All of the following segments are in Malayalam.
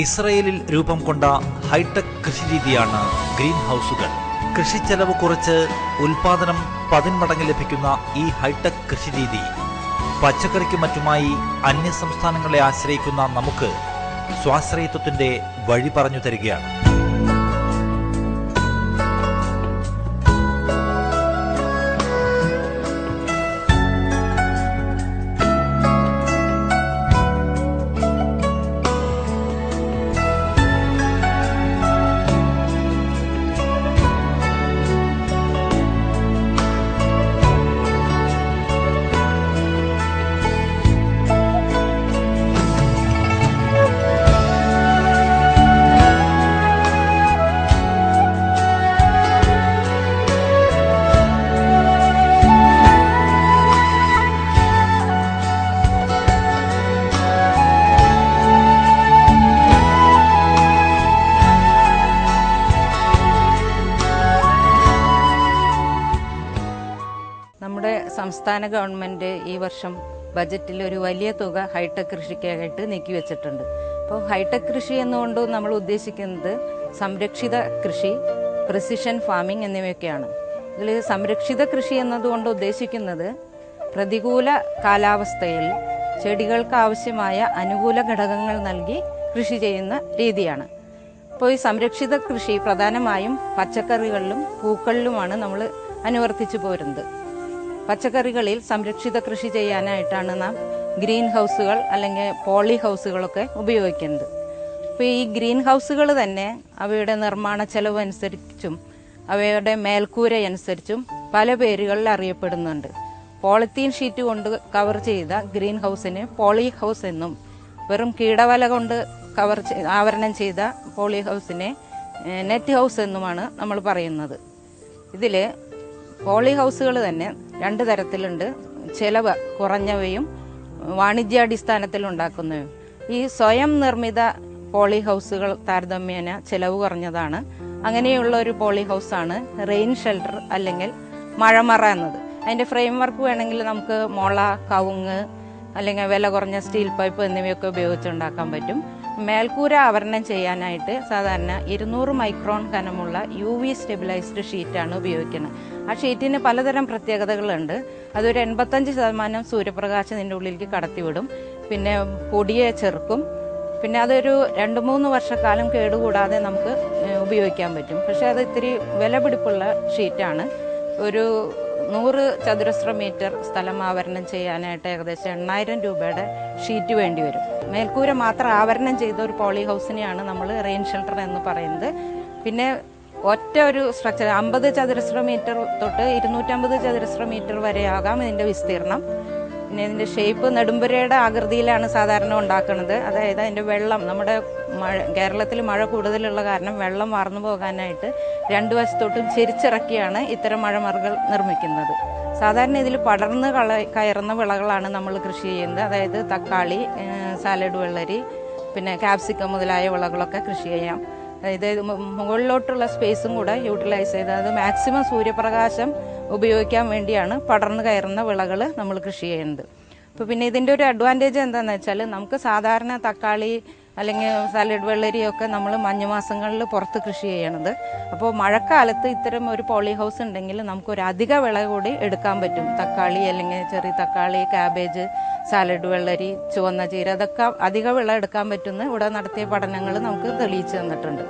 ഇസ്രയേലിൽ രൂപം കൊണ്ട ഹൈടെക് കൃഷിരീതിയാണ് ഗ്രീൻ ഹൗസുകൾ. കൃഷിച്ചെലവ് കുറച്ച് ഉൽപാദനം 10 മടങ്ങ് ലഭിക്കുന്ന ഈ ഹൈടെക് കൃഷിരീതി പച്ചക്കറിക്കും മറ്റുമായി അന്യസംസ്ഥാനങ്ങളെ ആശ്രയിക്കുന്ന നമുക്ക് സ്വാശ്രയത്വത്തിന്റെ വഴി പറഞ്ഞു തരികയാണ്. നമ്മുടെ സംസ്ഥാന ഗവൺമെൻറ് ഈ വർഷം ബജറ്റിൽ ഒരു വലിയ തുക ഹൈടെക് കൃഷിക്കായിട്ട് നീക്കിവെച്ചിട്ടുണ്ട്. അപ്പോൾ ഹൈടെക് കൃഷി എന്നുകൊണ്ട് നമ്മൾ ഉദ്ദേശിക്കുന്നത് സംരക്ഷിത കൃഷി, പ്രിസിഷൻ ഫാമിംഗ് എന്നിവയൊക്കെയാണ്. ഇതിൽ സംരക്ഷിത കൃഷി എന്നതുകൊണ്ട് ഉദ്ദേശിക്കുന്നത് പ്രതികൂല കാലാവസ്ഥയിൽ ചെടികൾക്ക് ആവശ്യമായ അനുകൂല ഘടകങ്ങൾ നൽകി കൃഷി ചെയ്യുന്ന രീതിയാണ്. അപ്പോൾ ഈ സംരക്ഷിത കൃഷി പ്രധാനമായും പച്ചക്കറികളിലും പൂക്കളിലുമാണ് നമ്മൾ അനുവർത്തിച്ചു പോരുന്നത്. പച്ചക്കറികളിൽ സംരക്ഷിത കൃഷി ചെയ്യാനായിട്ടാണ് നാം ഗ്രീൻ ഹൗസുകൾ അല്ലെങ്കിൽ പോളി ഹൗസുകളൊക്കെ ഉപയോഗിക്കുന്നത്. അപ്പോൾ ഈ ഗ്രീൻ ഹൗസുകൾ തന്നെ അവയുടെ നിർമ്മാണ ചെലവ് അനുസരിച്ചും അവയുടെ മേൽക്കൂര അനുസരിച്ചും പല പേരുകളിൽ അറിയപ്പെടുന്നുണ്ട്. പോളിത്തീൻ ഷീറ്റ് കൊണ്ട് കവർ ചെയ്ത ഗ്രീൻ ഹൗസിന് പോളി ഹൗസ് എന്നും, വെറും കീടവല കൊണ്ട് ആവരണം ചെയ്ത പോളി ഹൗസിനെ നെറ്റ് ഹൗസ് എന്നുമാണ് നമ്മൾ പറയുന്നത്. ഇതിൽ പോളി ഹൗസുകൾ തന്നെ 2 തരത്തിലുണ്ട്. ചെലവ് കുറഞ്ഞവയും വാണിജ്യാടിസ്ഥാനത്തിൽ ഉണ്ടാക്കുന്നവയും. ഈ സ്വയം നിർമ്മിത പോളി ഹൗസുകൾ താരതമ്യേന ചെലവ് കുറഞ്ഞതാണ്. അങ്ങനെയുള്ള ഒരു പോളി ഹൗസാണ് റെയിൻ ഷെൽട്ടർ അല്ലെങ്കിൽ മഴമറ എന്നത്. അതിൻ്റെ ഫ്രെയിം വർക്ക് വേണമെങ്കിൽ നമുക്ക് മുള, കവുങ്ങ് അല്ലെങ്കിൽ വില കുറഞ്ഞ സ്റ്റീൽ പൈപ്പ് എന്നിവയൊക്കെ ഉപയോഗിച്ചുണ്ടാക്കാൻ പറ്റും. മേൽക്കൂര ആവരണം ചെയ്യാനായിട്ട് സാധാരണ 200 മൈക്രോൺ കനമുള്ള UV സ്റ്റെബിലൈസ്ഡ് ഷീറ്റാണ് ഉപയോഗിക്കുന്നത്. ആ ഷീറ്റിന് പലതരം പ്രത്യേകതകളുണ്ട്. അതൊരു 85% സൂര്യപ്രകാശം ഇതിൻ്റെ ഉള്ളിലേക്ക് കടത്തിവിടും. പിന്നെ പൊടിയെ ചെറുക്കും. പിന്നെ അതൊരു 2-3 വർഷക്കാലം കേടുകൂടാതെ നമുക്ക് ഉപയോഗിക്കാൻ പറ്റും. പക്ഷേ അത് ഇത്തിരി വില പിടിപ്പുള്ള ഷീറ്റാണ്. ഒരു 100 ചതുരശ്ര മീറ്റർ സ്ഥലം ആവരണം ചെയ്യാനായിട്ട് ഏകദേശം 8000 രൂപയുടെ ഷീറ്റ് വേണ്ടി വരും. മേൽക്കൂര മാത്രം ആവരണം ചെയ്ത ഒരു പോളി ഹൗസിനെയാണ് നമ്മൾ റെയിൻ ഷെൽട്ടർ എന്ന് പറയുന്നത്. പിന്നെ ഒറ്റ ഒരു സ്ട്രക്ചർ 50 ചതുരശ്ര മീറ്റർ തൊട്ട് 250 ചതുരശ്ര മീറ്റർ വരെയാകാം ഇതിൻ്റെ വിസ്തീർണം. പിന്നെ ഇതിൻ്റെ ഷേപ്പ് നെടുമ്പുരയുടെ ആകൃതിയിലാണ് സാധാരണ ഉണ്ടാക്കുന്നത്. അതായത് അതിൻ്റെ വെള്ളം, നമ്മുടെ കേരളത്തിൽ മഴ കൂടുതലുള്ള കാരണം വെള്ളം വാർന്നു പോകാനായിട്ട് 2 വശത്തോട്ടും ചെരിച്ചിറക്കിയാണ് ഇത്തരം മഴമറകൾ നിർമ്മിക്കുന്നത്. സാധാരണ ഇതിൽ പടർന്ന് കയറുന്ന വിളകളാണ് നമ്മൾ കൃഷി ചെയ്യുന്നത്. അതായത് തക്കാളി, സാലഡ് വെള്ളരി, പിന്നെ ക്യാപ്സിക്കം മുതലായ വിളകളൊക്കെ കൃഷി ചെയ്യാം. അതായത് മുകളിലോട്ടുള്ള സ്പേസും കൂടെ യൂട്ടിലൈസ് ചെയ്ത് അത് മാക്സിമം സൂര്യപ്രകാശം ഉപയോഗിക്കാൻ വേണ്ടിയാണ് പടർന്നു കയറുന്ന വിളകൾ നമ്മൾ കൃഷി ചെയ്യുന്നത്. അപ്പോൾ പിന്നെ ഇതിൻ്റെ ഒരു അഡ്വാൻറ്റേജ് എന്താണെന്ന് വെച്ചാൽ നമുക്ക് സാധാരണ തക്കാളി അല്ലെങ്കിൽ സാലഡ് വെള്ളരിയൊക്കെ നമ്മൾ മഞ്ഞുമാസങ്ങളിൽ പുറത്ത് കൃഷി ചെയ്യണത്. അപ്പോൾ മഴക്കാലത്ത് ഇത്തരം ഒരു പോളി ഹൗസ് ഉണ്ടെങ്കിൽ നമുക്കൊരു അധിക വിള കൂടി എടുക്കാൻ പറ്റും. തക്കാളി അല്ലെങ്കിൽ ചെറിയ തക്കാളി, ക്യാബേജ്, സാലഡ് വെള്ളരി, ചുവന്ന ചീര, അതൊക്കെ അധിക വിള എടുക്കാൻ പറ്റുന്ന ഇവിടെ നടത്തിയ പഠനങ്ങൾ നമുക്ക് തെളിയിച്ചു തന്നിട്ടുണ്ട്.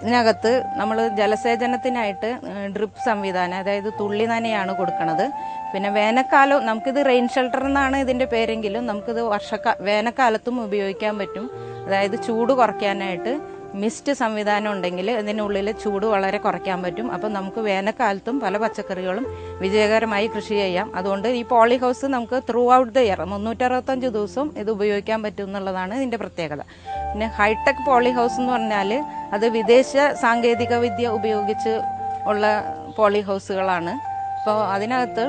ഇതിനകത്ത് നമ്മൾ ജലസേചനത്തിനായിട്ട് ഡ്രിപ്പ് സംവിധാനം, അതായത് തുള്ളി നനയാണ് കൊടുക്കുന്നത്. പിന്നെ വേനൽക്കാലം നമുക്കിത് റെയിൻ ഷെൽട്ടർ എന്നാണ് ഇതിൻ്റെ പേരെങ്കിലും നമുക്കിത് വേനൽക്കാലത്തും ഉപയോഗിക്കാൻ പറ്റും. അതായത് ചൂട് കുറയ്ക്കാനായിട്ട് മിസ്റ്റ് സംവിധാനം ഉണ്ടെങ്കിൽ ഇതിനുള്ളിൽ ചൂട് വളരെ കുറയ്ക്കാൻ പറ്റും. അപ്പം നമുക്ക് വേനൽക്കാലത്തും പല പച്ചക്കറികളും വിജയകരമായി കൃഷി ചെയ്യാം. അതുകൊണ്ട് ഈ പോളി ഹൗസ് നമുക്ക് ത്രൂ ഔട്ട് ദ ഇയർ 365 ദിവസവും ഇത് ഉപയോഗിക്കാൻ പറ്റും എന്നുള്ളതാണ് ഇതിൻ്റെ പ്രത്യേകത. പിന്നെ ഹൈടെക് പോളി ഹൗസ് എന്ന് പറഞ്ഞാൽ അത് വിദേശ സാങ്കേതിക വിദ്യ ഉപയോഗിച്ച് ഉള്ള പോളി ഹൗസുകളാണ്. അപ്പോൾ അതിനകത്ത്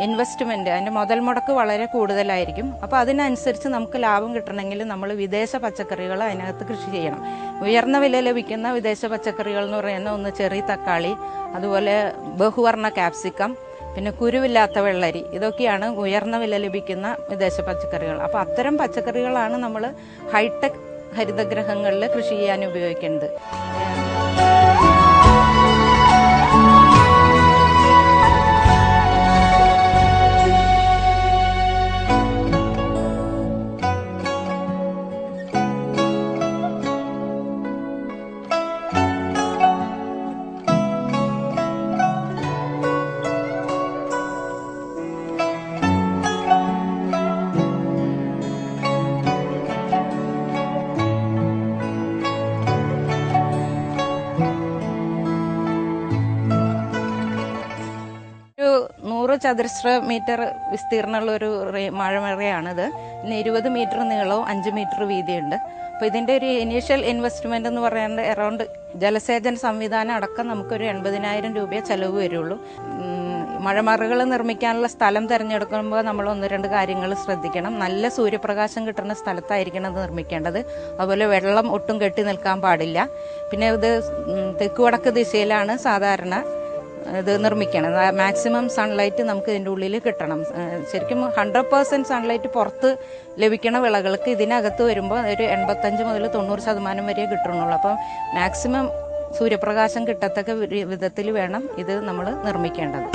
ഇൻവെസ്റ്റ്മെൻറ്റ്, അതിൻ്റെ മുതൽ മുടക്ക് വളരെ കൂടുതലായിരിക്കും. അപ്പോൾ അതിനനുസരിച്ച് നമുക്ക് ലാഭം കിട്ടണമെങ്കിൽ നമ്മൾ വിദേശ പച്ചക്കറികൾ അതിനകത്ത് കൃഷി ചെയ്യണം. ഉയർന്ന വില ലഭിക്കുന്ന വിദേശ പച്ചക്കറികൾ എന്ന് പറയുന്ന ഒന്ന് ചെറി തക്കാളി, അതുപോലെ ബഹുവർണ്ണ ക്യാപ്സിക്കം, പിന്നെ കുരുവില്ലാത്ത വെള്ളരി, ഇതൊക്കെയാണ് ഉയർന്ന വില ലഭിക്കുന്ന വിദേശ പച്ചക്കറികൾ. അപ്പോൾ അത്തരം പച്ചക്കറികളാണ് നമ്മൾ ഹൈടെക് ഹരിതഗ്രഹങ്ങളിൽ കൃഷി ചെയ്യാൻ ഉപയോഗിക്കുന്നത്. ഒരു 100 ചതുരശ്ര മീറ്റർ വിസ്തീർണമുള്ള ഒരു മഴമറയാണിത്. പിന്നെ 20 മീറ്റർ നീളവും 5 മീറ്റർ വീതിയുണ്ട്. അപ്പോൾ ഇതിൻ്റെ ഒരു ഇനീഷ്യൽ ഇൻവെസ്റ്റ്മെൻ്റ് എന്ന് പറയുന്നത് അറൗണ്ട് ജലസേചന സംവിധാനം അടക്കം നമുക്കൊരു 80,000 രൂപയെ ചിലവ് വരുള്ളൂ. മഴമറകൾ നിർമ്മിക്കാനുള്ള സ്ഥലം തിരഞ്ഞെടുക്കുമ്പോൾ നമ്മൾ 1-2 കാര്യങ്ങൾ ശ്രദ്ധിക്കണം. നല്ല സൂര്യപ്രകാശം കിട്ടുന്ന സ്ഥലത്തായിരിക്കണം അത് നിർമ്മിക്കേണ്ടത്. അതുപോലെ വെള്ളം ഒട്ടും കെട്ടി നിൽക്കാൻ പാടില്ല. പിന്നെ ഇത് തെക്ക് വടക്ക് ദിശയിലാണ് സാധാരണ ഇത് നിർമ്മിക്കണം. മാക്സിമം സൺലൈറ്റ് നമുക്ക് ഇതിൻ്റെ ഉള്ളിൽ കിട്ടണം. ശരിക്കും 100% സൺലൈറ്റ് പുറത്ത് ലഭിക്കണ വിളകൾക്ക് ഇതിനകത്ത് വരുമ്പോൾ ഒരു 85 മുതൽ 90% വരെ കിട്ടുന്നുള്ളൂ. അപ്പം മാക്സിമം സൂര്യപ്രകാശം കിട്ടത്തക്ക വിധത്തിൽ വേണം ഇത് നമ്മൾ നിർമ്മിക്കേണ്ടത്.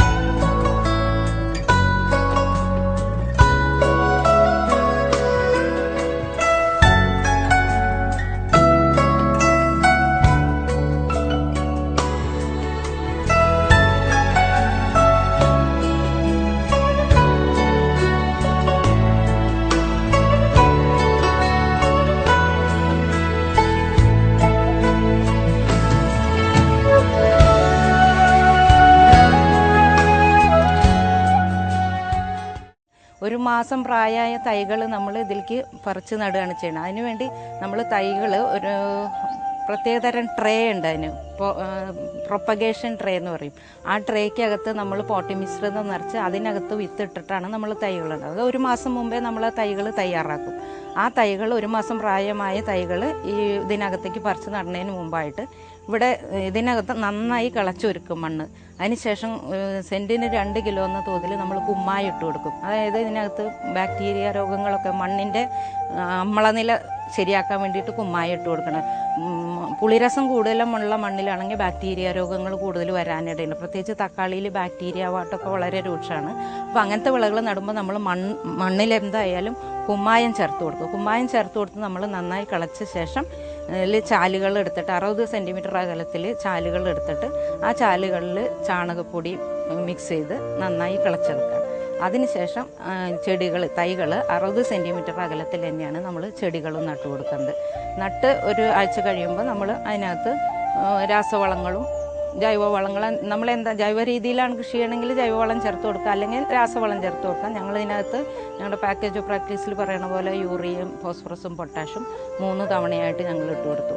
ഒരു മാസം പ്രായമായ തൈകൾ നമ്മൾ ഇതിലേക്ക് പറിച്ച് നടുകയാണ് ചെയ്യുന്നത്. അതിനുവേണ്ടി നമ്മൾ തൈകൾ ഒരു പ്രത്യേകതരം ട്രേ ഉണ്ട്. അതിന് പ്രൊപ്പഗേഷൻ ട്രേ എന്ന് പറയും. ആ ട്രേക്കകത്ത് നമ്മൾ പോട്ടി മിശ്രിതം നിറച്ച് അതിനകത്ത് വിത്തിട്ടിട്ടാണ് നമ്മൾ തൈകളുണ്ട്. അത് ഒരു മാസം മുമ്പേ നമ്മൾ തൈകൾ തയ്യാറാക്കും. ആ തൈകൾ 1 മാസം പ്രായമായ തൈകൾ ഈ ഇതിനകത്തേക്ക് പറിച്ച് നടുന്നതിന് മുമ്പായിട്ട് ഇവിടെ ഇതിനകത്ത് നന്നായി കിളച്ചൊരുക്കും മണ്ണ്. അതിനുശേഷം സെൻറ്റിന് 2 കിലോ എന്ന തോതിൽ നമ്മൾ കുമ്മായി ഇട്ട് കൊടുക്കും. അതായത് ഇതിനകത്ത് ബാക്ടീരിയ രോഗങ്ങളൊക്കെ മണ്ണിൻ്റെ അമ്ലനില ശരിയാക്കാൻ വേണ്ടിയിട്ട് കുമ്മായി ഇട്ട് കൊടുക്കണം. പുളിരസം കൂടുതലുള്ള മണ്ണിലാണെങ്കിൽ ബാക്ടീരിയ രോഗങ്ങൾ കൂടുതൽ വരാനിടയുണ്ട്. പ്രത്യേകിച്ച് തക്കാളിയിൽ ബാക്ടീരിയ വാട്ടൊക്കെ വളരെ രൂക്ഷമാണ്. അപ്പോൾ അങ്ങനത്തെ വിളകൾ നടുമ്പോൾ നമ്മൾ മണ്ണിൽ എന്തായാലും കുമ്മായം ചേർത്ത് കൊടുക്കും. കുമ്മായം ചേർത്ത് കൊടുത്ത് നമ്മൾ നന്നായി കിളച്ച ശേഷം അതിൽ ചാലുകൾ എടുത്തിട്ട് 60 സെൻറ്റിമീറ്റർ അകലത്തിൽ ചാലുകൾ എടുത്തിട്ട് ആ ചാലുകളിൽ ചാണകപ്പൊടി മിക്സ് ചെയ്ത് നന്നായി കിളച്ചെടുക്കുക. അതിനുശേഷം തൈകൾ 60 സെൻറ്റിമീറ്റർ അകലത്തിൽ തന്നെയാണ് നമ്മൾ ചെടികളും നട്ടു കൊടുക്കുന്നത്. നട്ട് ഒരു ആഴ്ച കഴിയുമ്പോൾ നമ്മൾ അതിനകത്ത് രാസവളങ്ങളും ജൈവവളങ്ങൾ നമ്മളെന്താ ജൈവ രീതിയിലാണ് കൃഷി ചെയ്യണമെങ്കിൽ ജൈവവളം ചേർത്ത് കൊടുക്കുക, അല്ലെങ്കിൽ രാസവളം ചേർത്ത് കൊടുക്കാം. ഞങ്ങളിതിനകത്ത് ഞങ്ങളുടെ പാക്കേജ് ഓഫ് പ്രാക്ടീസിൽ പറയുന്ന പോലെ യൂറിയയും ഫോസ്ഫറസും പൊട്ടാഷും 3 തവണയായിട്ട് ഞങ്ങൾ ഇട്ട് കൊടുത്തു.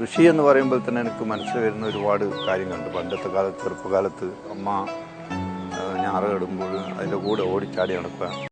കൃഷി എന്ന് പറയുമ്പോൾ തന്നെ എനിക്ക് മനസ്സിൽ വരുന്ന ഒരുപാട് കാര്യങ്ങളുണ്ട്. പണ്ടത്തെ കാലത്ത് ചെറുപ്പകാലത്ത് അമ്മ ഞാറ് ഇടുമ്പോൾ അതിൻ്റെ കൂടെ ഓടിച്ചാടി നടക്കുക.